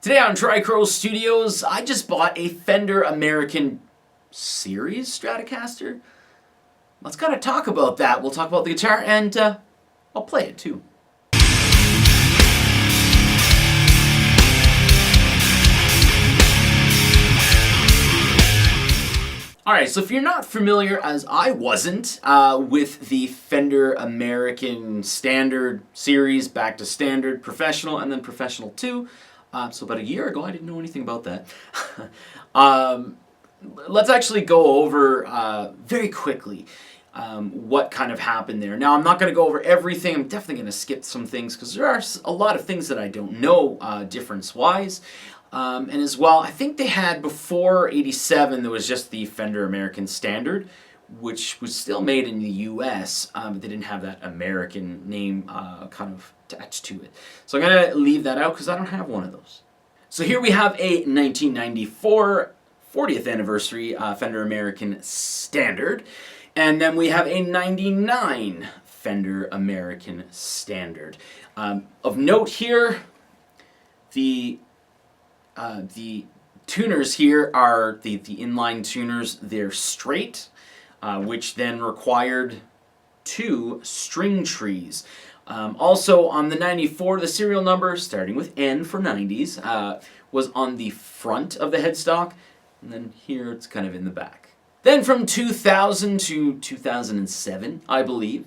Today on Tricrow Studios, I just bought a Fender American Series Stratocaster. Let's kind of talk about that. We'll talk about the guitar and I'll play it too. Alright, so if you're not familiar, as I wasn't, with the Fender American Standard Series, back to Standard, Professional, and then Professional 2, so about a year ago, I didn't know anything about that. Let's actually go over very quickly what kind of happened there. Now, I'm not going to go over everything. I'm definitely going to skip some things because there are a lot of things that I don't know difference-wise. And as well, I think they had, before '87, there was just the Fender American Standard, which was still made in the US, but they didn't have that American name kind of attached to it. So I'm going to leave that out because I don't have one of those. So here we have a 1994 40th anniversary Fender American Standard, and then we have a 99 Fender American Standard. Of note here, the tuners here are the inline tuners. They're straight, which then required 2 string trees. Also on the 94, the serial number, starting with N for 90s, was on the front of the headstock, and then here it's kind of in the back. Then from 2000 to 2007, I believe,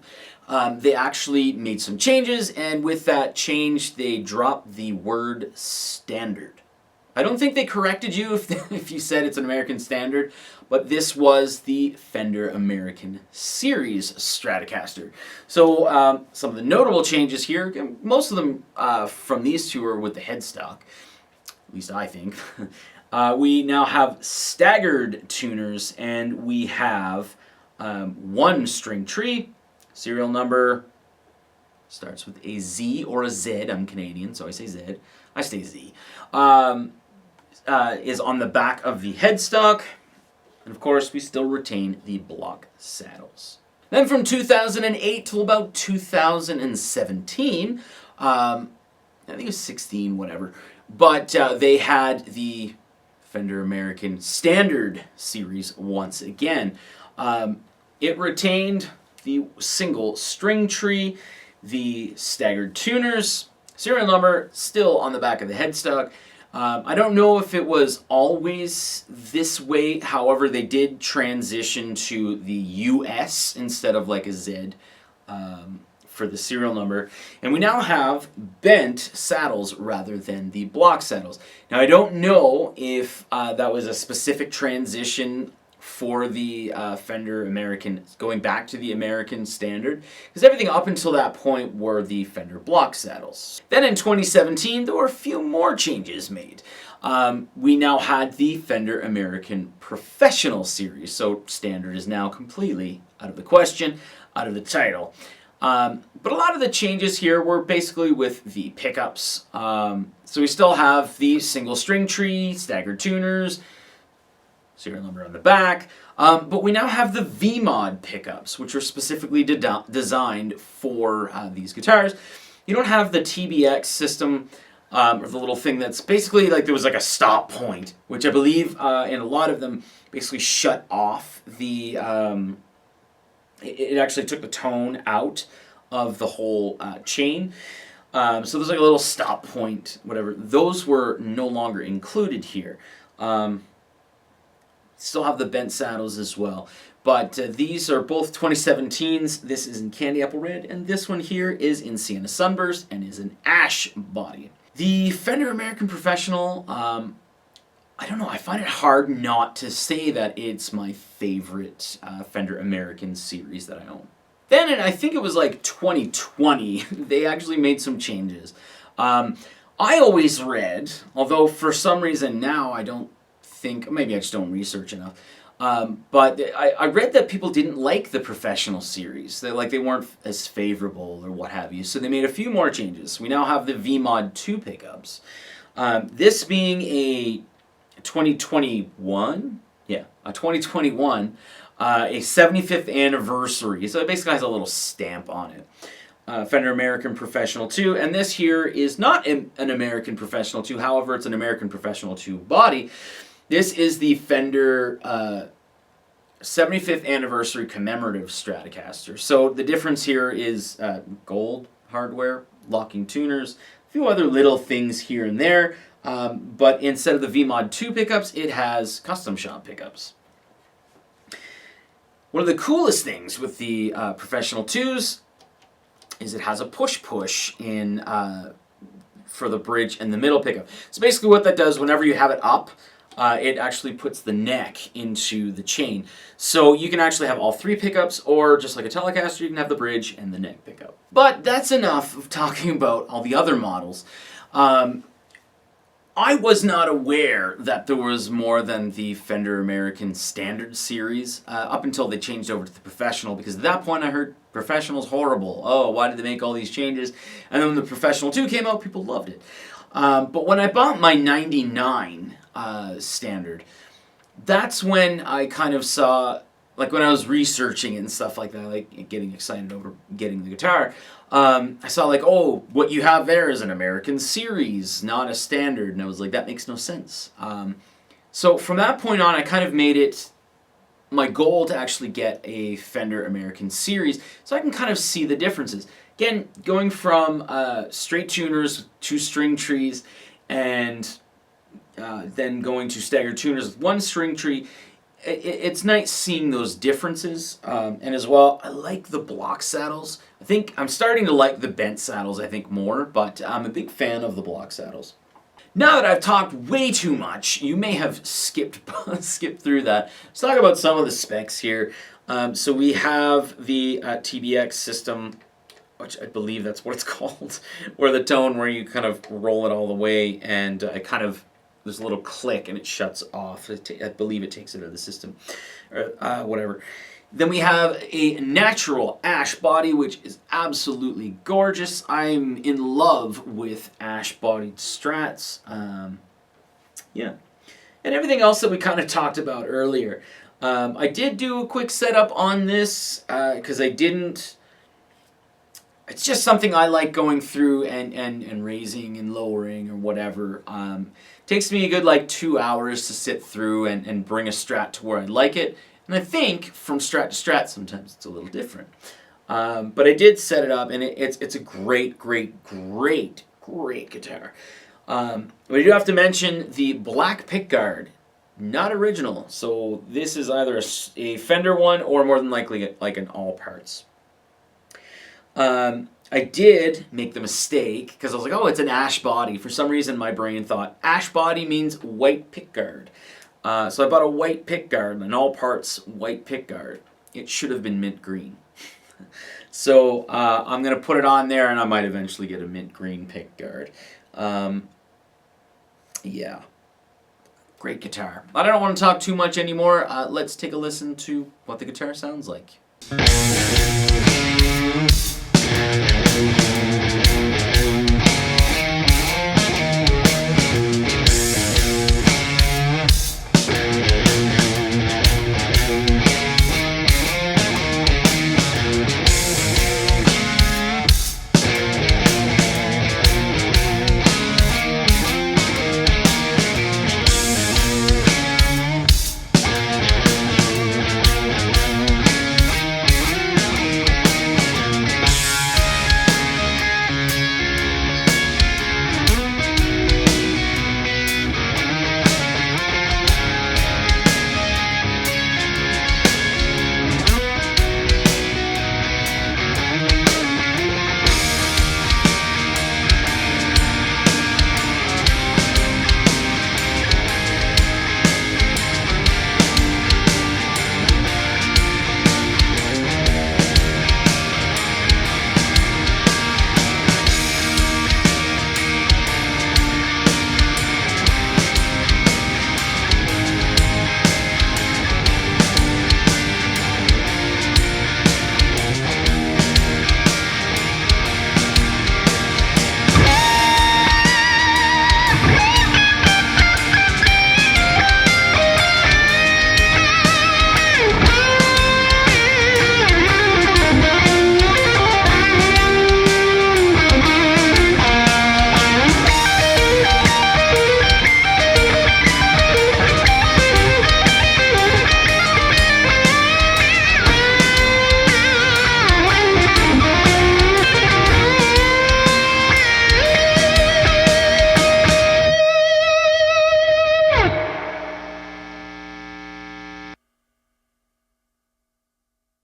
they actually made some changes, and with that change, they dropped the word standard. I don't think they corrected you if you said it's an American Standard, but this was the Fender American Series Stratocaster. So some of the notable changes here, most of them from these two are with the headstock, at least I think. We now have staggered tuners, and we have 1 string tree. Serial number starts with a Z or a Z. I'm Canadian, so I say Z. I say Z. Is on the back of the headstock. And of course, we still retain the block saddles. Then from 2008 till about 2017, I think it was 16, whatever, but they had the Fender American Standard Series once again. It retained the single string tree, the staggered tuners, serial number still on the back of the headstock. I don't know if it was always this way, however they did transition to the US instead of like a Z for the serial number. And we now have bent saddles rather than the block saddles. Now I don't know if that was a specific transition for the Fender American, going back to the American Standard, because everything up until that point were the Fender block saddles. Then in 2017, there were a few more changes made. We now had the Fender American Professional Series, so Standard is now completely out of the question, out of the title. But a lot of the changes here were basically with the pickups. So we still have the single string tree, staggered tuners, serial number on the back, but we now have the V-Mod pickups, which are specifically designed for these guitars. You don't have the TBX system, or the little thing that's basically like, there was like a stop point, which I believe in a lot of them basically shut off the, it actually took the tone out of the whole chain. So there's like a little stop point, whatever. Those were no longer included here. Still have the bent saddles as well. But these are both 2017s. This is in Candy Apple Red, and this one here is in Sienna Sunburst and is an ash body. The Fender American Professional, I don't know, I find it hard not to say that it's my favorite Fender American series that I own. Then in, I think it was like 2020, they actually made some changes. I always read, although for some reason now I don't think, maybe I just don't research enough, but I read that people didn't like the Professional Series. They weren't as favorable or what have you, so they made a few more changes. We now have the V-Mod 2 pickups. This being a 2021, a 2021, a 75th anniversary, so it basically has a little stamp on it. Fender American Professional 2, and this here is not an American Professional 2, however, it's an American Professional 2 body. This is the Fender 75th Anniversary Commemorative Stratocaster. So the difference here is gold hardware, locking tuners, a few other little things here and there, but instead of the VMod 2 pickups, it has custom shop pickups. One of the coolest things with the Professional 2s is it has a push-push in for the bridge and the middle pickup. So basically what that does, whenever you have it up, it actually puts the neck into the chain. So you can actually have all three pickups, or just like a Telecaster, you can have the bridge and the neck pickup. But that's enough of talking about all the other models. I was not aware that there was more than the Fender American Standard Series up until they changed over to the Professional, because at that point I heard Professional's horrible. Oh, why did they make all these changes? And then when the Professional 2 came out, people loved it. But when I bought my 99 Standard, that's when I kind of saw, like when I was researching it and stuff like that, like getting excited over getting the guitar, I saw like, oh, what you have there is an American Series, not a Standard. And I was like, that makes no sense. So from that point on, I kind of made it my goal to actually get a Fender American Series so I can kind of see the differences. Again, going from straight tuners to string trees, and then going to staggered tuners with one string tree, it's nice seeing those differences. And as well, I like the block saddles. I think I'm starting to like the bent saddles, I think, more, but I'm a big fan of the block saddles. Now that I've talked way too much, you may have skipped through that. Let's talk about some of the specs here. So we have the TBX system, which I believe that's what it's called, or the tone where you kind of roll it all the way, and it kind of, there's a little click and it shuts off. I believe it takes it out of the system, or whatever. Then we have a natural ash body, which is absolutely gorgeous. I'm in love with ash-bodied Strats. Yeah. And everything else that we kind of talked about earlier. I did do a quick setup on this because I didn't... It's just something I like going through and raising and lowering or whatever. Takes me a good like 2 hours to sit through and bring a Strat to where I like it. And I think from Strat to Strat sometimes it's a little different. But I did set it up, and it's a great guitar. We do have to mention the black pickguard, not original. So this is either a Fender one or more than likely like an all parts. I did make the mistake because I was like, oh, it's an ash body. For some reason, my brain thought ash body means white pickguard. So I bought a white pickguard, an all parts white pickguard. It should have been mint green. So I'm going to put it on there, and I might eventually get a mint green pickguard. Yeah. Great guitar. I don't want to talk too much anymore. Let's take a listen to what the guitar sounds like.